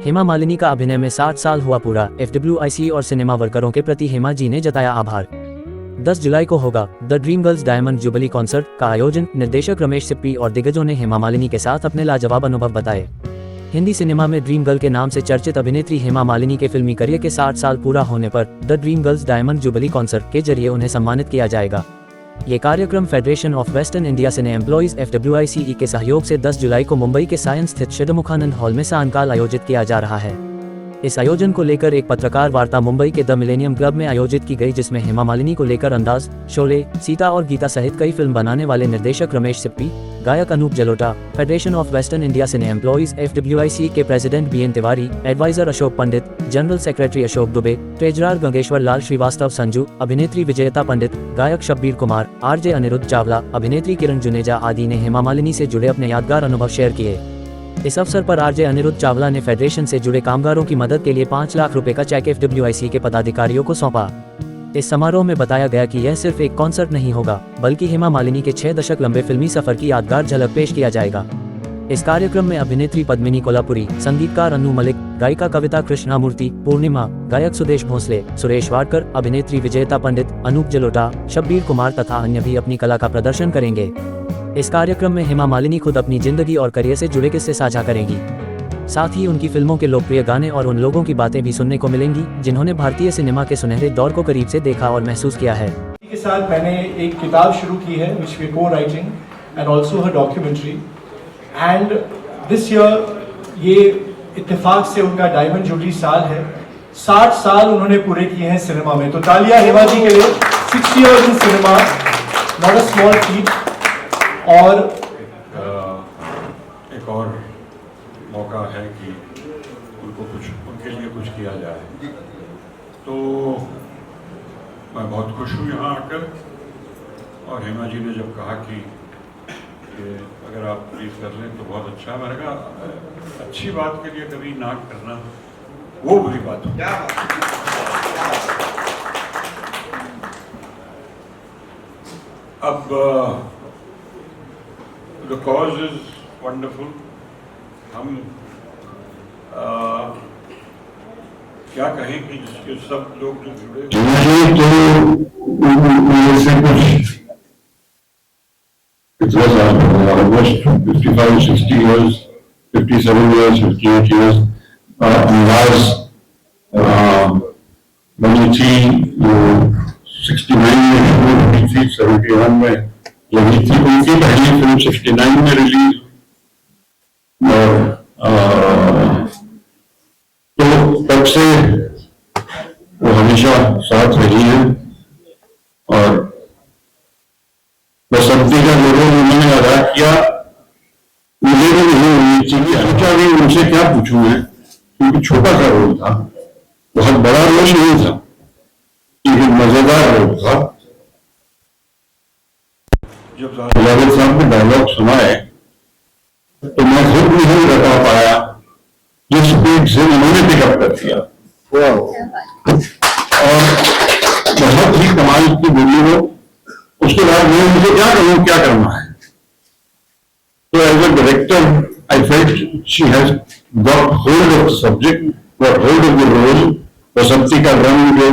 हेमा मालिनी का अभिनय में 60 साल हुआ पूरा। FWIC और सिनेमा वर्करों के प्रति हेमा जी ने जताया आभार। 10 जुलाई को होगा the dream girls diamond jubilee concert का आयोजन। निर्देशक रमेश सिप्पी और दिग्गजों ने हेमा मालिनी के साथ अपने लाजवाब अनुभव बताए। हिंदी सिनेमा में ड्रीम गर्ल के नाम से चर्चित अभिनेत्री हेमा मालिनी के फिल्मी करियर के 60 साल पूरा होने पर the dream girls diamond jubilee concert के जरिए उन्हें सम्मानित किया जाएगा। ये कार्यक्रम federation of western India cine employees FWICE के सहयोग से 10 जुलाई को मुंबई के सायंस स्थित षडमुखानंद हॉल में सायंकाल आयोजित किया जा रहा है। इस आयोजन को लेकर एक पत्रकार वार्ता मुंबई के द मिलेनियम क्लब में आयोजित की गई, जिसमें हेमा मालिनी को लेकर अंदाज, शोले, सीता और गीता सहित कई फिल्म बनाने वाले निर्देशक रमेश सिप्पी, गायक Anup Jalota, federation of western India cine employees FWICE के president BN Tiwari, adviser Ashok Pandit, general secretary Ashok Dubey, treasurer Gangeshwar Lal Srivastava Sanju, अभिनेत्री विजयता पंडित, गायक शब्बीर कुमार, RJ अनिरुद्ध चावला, अभिनेत्री किरण जुनेजा आदि ने हेमा मालिनी से जुड़े अपने यादगार अनुभव शेयर किए। इस अवसर पर RJ अनिरुद्ध चावला ने फेडरेशन से जुड़े कामगारों की मदद के लिए 5 लाख रुपए का चेक FWICE के पदाधिकारियों को सौंपा। इस समारोह में बताया गया कि यह सिर्फ एक कॉन्सर्ट नहीं होगा, बल्कि हेमा मालिनी के 6 दशक लंबे फिल्मी सफर की यादगार झलक पेश किया जाएगा। इस कार्यक्रम में अभिनेत्री पद्मिनी कोल्हापुरी, संगीतकार अनु मलिक, गायिका कविता कृष्णामूर्ति, पूर्णिमा, गायक सुदेश भोसले, सुरेश वाडकर, अभिनेत्री विजयता पंडित, अनूप जलोटा, शब्बीर कुमार तथा अन्य भी अपनी कला का प्रदर्शन करेंगे। इस कार्यक्रम में हेमा मालिनी खुद अपनी जिंदगी और करियर से जुड़े किस्से साझा करेंगी। साथ ही उनकी फिल्मों के लोकप्रिय गाने और उन लोगों की बातें भी सुनने को मिलेंगी जिन्होंने भारतीय सिनेमा के सुनहरे दौर को करीब से देखा और महसूस किया है। के साथ मैंने एक किताब शुरू की है which we co-writing and also her documentary and this year ये इत्तेफाक से उनका डायमंड जुबली साल है। 60 साल उन्होंने पूरे किए हैं सिनेमा में, तो तालियां हेमा जी के लिए। 60 years in cinema, not a small feat। और एक और मौका है कि उनके लिए कुछ किया जाए, तो मैं बहुत खुश हूँ यहाँ आकर। और हेमा जी ने जब कहा कि अगर आप प्लीज कर लें तो बहुत अच्छा, मैंने कहा अच्छी बात के लिए कभी ना करना वो बुरी बात हो। अब The cause is wonderful। हम क्या कहें कि जिसके सब लोग जो जुड़े almost 55, 60 years, 57 years, 58 years, अंदाज बनी थी, 69 में शुरू हुई थी, 71 में लगी थी। उनकी पहली फिल्म 69 में रिलीज, और तो तब से वो हमेशा साथ रही है। और बसंती का लोगों ने उन्होंने अदा किया, मुझे भी नहीं उम्मीद थी कि हल्का भी उनसे क्या पूछूं मैं, क्योंकि छोटा सा रोल था, बहुत बड़ा रोल नहीं था, लेकिन मजेदार रोल था। जब जावेद साहब ने डायलॉग सुनाए तो मैं खुद नहीं बता पाया जिस स्पीड से उन्होंने पिकअप कर दिया, और बहुत ही कमाल की बोली हो। उसके बाद मैं मुझे क्या करूं, क्या करना है। तो as a director I felt she has got hold of the subject, got hold of the role. Basanti का रंग जो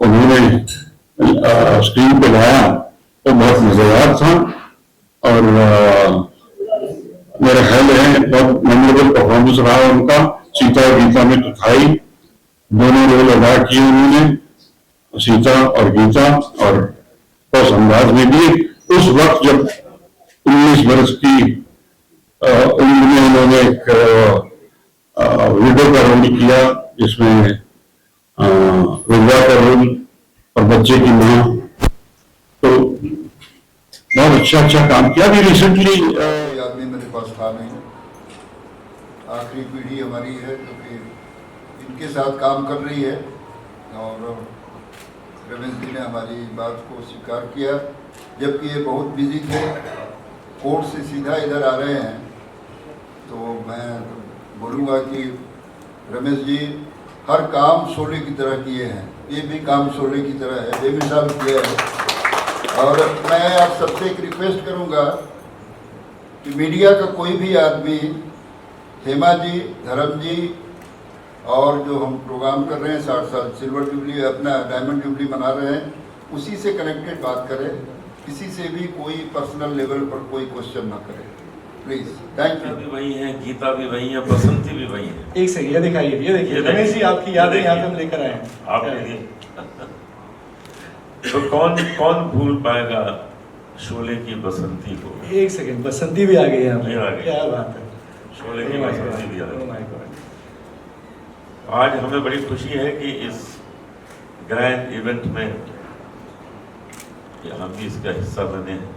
उन्होंने स्क्रीन पे लाया वो बहुत मजेदार था, और मेरा ख्याल है बहुत मेमोरेबल परफॉर्मेंस रहा उनका। सीता और गीता में तो था ही, दोनों रोल अदा किए उन्होंने, सीता और गीता, और उस अंदाज में भी। उस वक्त जब 19 बरस की उम्र में उन्होंने एक विडो का रोल किया, जिसमें विधवा का रोल और बच्चे की मां, तो बहुत अच्छा काम किया। अभी रिसेंटली आदमी मेरे पास था नहीं, आखिरी पीढ़ी हमारी है जो कि इनके साथ काम कर रही है, और रमेश जी ने हमारी बात को स्वीकार किया, जबकि ये बहुत बिजी थे, कोर्ट से सीधा इधर आ रहे हैं। तो मैं बोलूँगा कि रमेश जी हर काम शोले की तरह किए हैं, ये भी काम शोले की तरह है, बेमिसाल किया है। और मैं आप सबसे एक रिक्वेस्ट करूंगा कि मीडिया का कोई भी आदमी हेमा जी, धर्म जी और जो हम प्रोग्राम कर रहे हैं 60 साल सिल्वर जुबली अपना डायमंड जुबली मना रहे हैं, उसी से कनेक्टेड बात करें, किसी से भी कोई पर्सनल लेवल पर कोई क्वेश्चन ना करें प्लीज। Thank you. भी वही है, गीता भी वही है, बसंती भी वही है। एक सेकंड, ये दिखाइए, ये देखिए रमेश जी, आपकी यादें यहाँ पे हम लेकर आए हैं आपके लिए तो कौन कौन भूल पाएगा शोले की बसंती को। एक सेकंड, बसंती भी आ गई है यहाँ पे। ये आ गई। क्या बात है, शोले की बसंती भी आ Oh गई। my God. आज हमें बड़ी खुशी है कि इस ग्रैंड इवेंट में हम भी इसका हिस्सा बने हैं।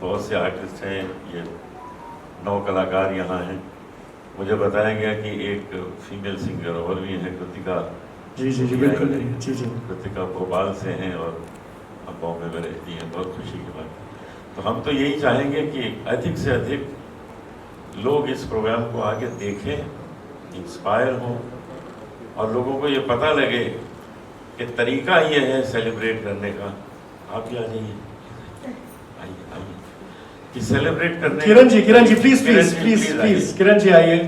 बहुत से आर्टिस्ट हैं, ये 9 कलाकार यहाँ हैं। मुझे बताया गया कि एक फीमेल सिंगर और भी है, कृतिका। जी जी जी बिल्कुल, जी जी। कृतिका भोपाल से हैं और अब बॉम्बे में रहती हैं। बहुत खुशी की बात है। तो हम तो यही चाहेंगे कि अधिक से अधिक लोग इस प्रोग्राम को आगे देखें, इंस्पायर हों और लोगों को ये पता लगे कि तरीका ये है सेलिब्रेट करने का। आप भी आ जाइए, आइए आइए कि सेलिब्रेट करने। Kiran ji please please please please, Kiran ji आइए।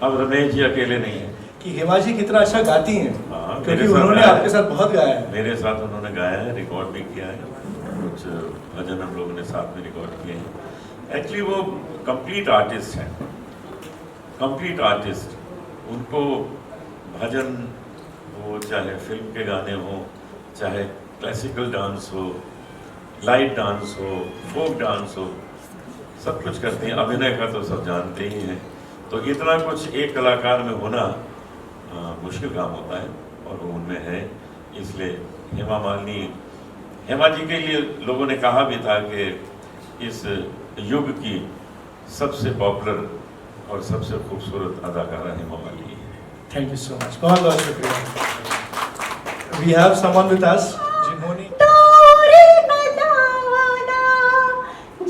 अब रमेश जी अकेले नहीं है कि हेमा जी कितना अच्छा गाती हैं, हाँ, क्योंकि मेरे साथ उन्होंने गाया आपके साथ बहुत गाया है। मेरे साथ उन्होंने गाया है, रिकॉर्ड भी किया है, कुछ भजन हम लोगों ने साथ में रिकॉर्ड किए हैं। एक्चुअली वो कंप्लीट आर्टिस्ट हैं, कंप्लीट आर्टिस्ट। उनको भजन हो, चाहे फिल्म के गाने हो, चाहे क्लासिकल डांस हो, लाइट डांस हो, फोक डांस हो, सब कुछ करते हैं। अभिनय का तो सब जानते ही हैं। तो इतना कुछ एक कलाकार में होना मुश्किल काम होता है और वो उनमें है। इसलिए हेमा मालिनी, हेमा जी के लिए लोगों ने कहा भी था कि इस युग की सबसे पॉपुलर और सबसे खूबसूरत अदाकारा हेमा मालिनी है। थैंक यू सो मच, बहुत बहुत शुक्रिया। We have someone with us जिन्होंने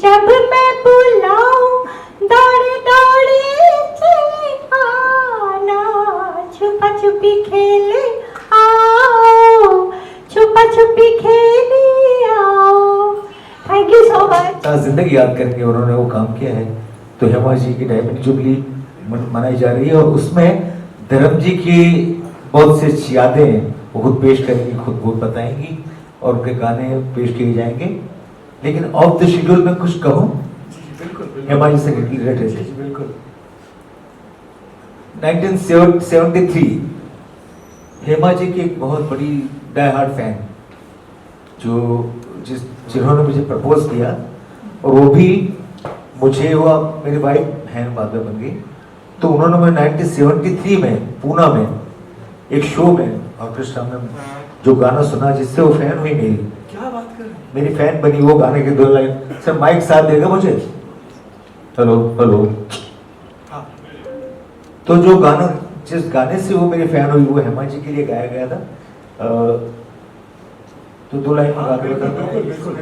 जब मैं बुलाऊं दौड़े दौड़े चले आना, छुपा छुपी खेले आओ, छुपा छुपी खेले आओ। Thank you so much. जिंदगी याद करके उन्होंने वो काम किया है। तो हेमा जी की डायमंड जुबली मनाई जा रही है और उसमें धर्म जी की बहुत सी यादें वो खुद पेश करेंगी, खुद बहुत बताएंगी और उनके गाने पेश किए जाएंगे। लेकिन ऑफ द शेड्यूल में कुछ कहूँ बिल्कुल हेमा जी से रिलेटेड। बिल्कुल 1973 हेमा जी की एक बहुत बड़ी डाई हार्ड फैन जिन्होंने मुझे प्रपोज किया, और वो भी मुझे हुआ, मेरी वाइफ है बाद में बन गई। तो उन्होंने मुझे 1973 में पूना में एक शो में ऑर्केस्ट्रा में जो गाना सुना, जिससे वो फैन हुई मेरी। क्या बात कर रहे हैं? मेरी फैन बनी। वो गाने के 2 लाइन, सर माइक साथ देगा मुझे? Hello hello. हाँ। तो जो गाना, जिस गाने से वो मेरी फैन हुई, वो हेमा जी के लिए गाया गया था। तो 2 लाइन में गाने बता दो। बिल्कुल।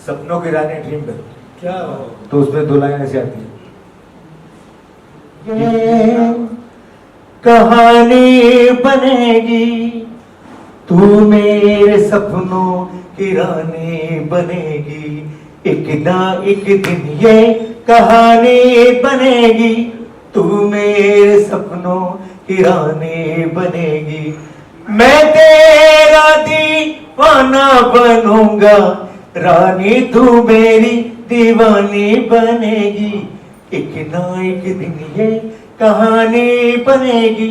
सपनों की रानी ड्रीम गर्ल। क्या बात? तो उसमें 2 लाइन ऐसे आती है, ये कहानी बनेगी, तू मेरे सपनों की रानी बनेगी, एक ना एक दिन ये कहानी बनेगी, तू मेरे सपनों की रानी बनेगी। मैं तेरा दीवाना बनूंगा, रानी तू मेरी दीवानी बनेगी, एक ना एक दिन ये कहानी बनेगी,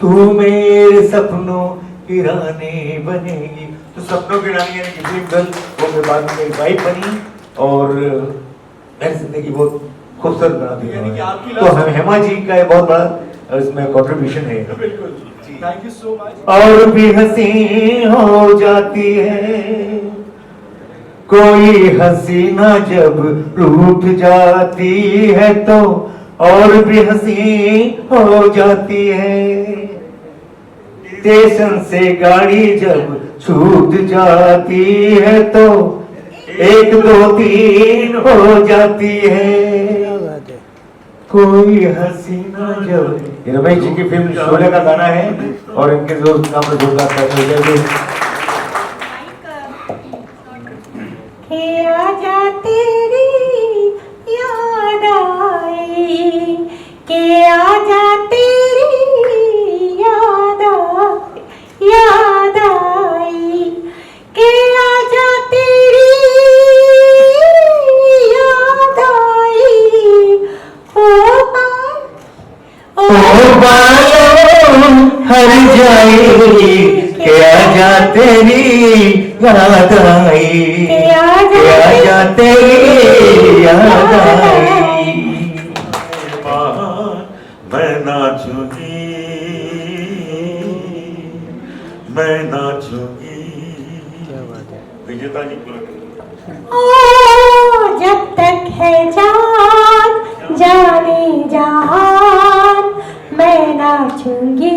तू मेरे सपनों की रानी बनेगी। तो सपनों की रानी यानी कि ड्रीम गर्ल, वो मेरे बाद में मेरी वाइफ बनी और मेरी जिंदगी बहुत खूबसूरत बना दी। यानी कि आपकी तो हेमा जी का बहुत बड़ा इसमें कंट्रीब्यूशन है। बिल्कुल, थैंक यू सो मच। और भी हंसी हो जाती है कोई हसीना जब रूठ जाती है, तो और भी हंसी हो जाती है। स्टेशन से गाड़ी जब छूट जाती है, तो 1 2 3 हो जाती है कोई हसीना जब। ये रमेश जी की फिल्म शोले का गाना है और इनके जो काम में जोरदार के आजा तेरी याद आई, के आजा तेरी हर जाए के आजा तेरी याद आई, के आजा तेरी याद आई। मैं नाचूंगी, मैं नाचूंगी। विजेता जी ओ जब तक है जान जाने जान मैं नाचूंगी